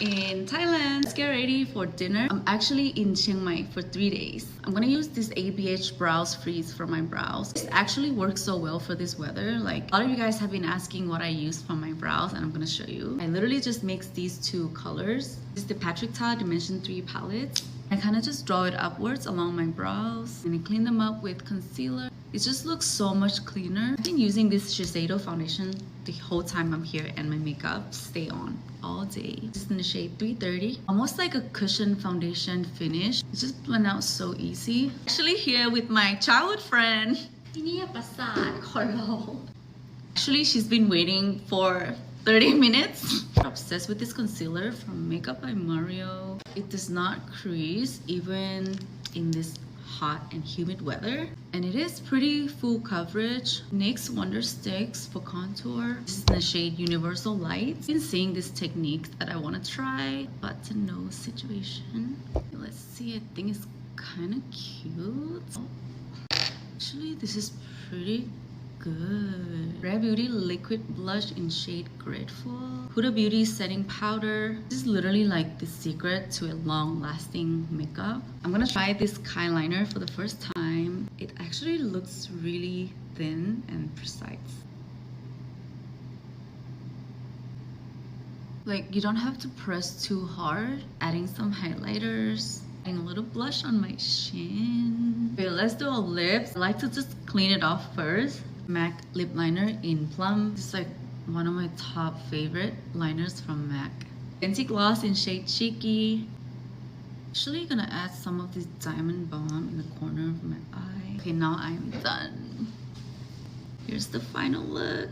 in Thailand. Let's get ready for dinner. I'm actually in Chiang Mai for 3 days. I'm gonna use this APH Brow Freeze for my brows. It actually works so well for this weather. Like, a lot of you guys have been asking what I use for my brows, and I'm gonna show you. I literally just mix these two colors. This is the Patrick Ta Dimension 3 palette. I kind of just draw it upwards along my brows and I clean them up with concealer. It just looks so much cleaner. I've been using this Shiseido foundation the whole time I'm here and my makeup stay on all day. This is in the shade 330. Almost like a cushion foundation finish. It just went out so easy. Actually here with my childhood friend. Actually, she's been waiting for 30 minutes. I'm obsessed with this concealer from Makeup by Mario. It does not crease even in this hot and humid weather, and it is pretty full coverage. NYX Wonder Sticks for contour. This is in the shade Universal Light. I've been seeing this technique that I want to try, but to know situation. Let's see. I think it's kind of cute. Actually, this is pretty good. Rare Beauty liquid blush in shade Grateful. Huda Beauty setting powder. This is literally like the secret to a long-lasting makeup. I'm gonna try this eyeliner for the first time. It actually looks really thin and precise. Like, you don't have to press too hard. Adding some highlighters. Adding a little blush on my chin. Okay, let's do our lips. I like to just clean it off first. MAC lip liner in Plum. This is like one of my top favorite liners from MAC. Fenty gloss in shade Cheeky. Actually gonna add some of this diamond balm in the corner of my eye. Okay, now I'm done. Here's the final look.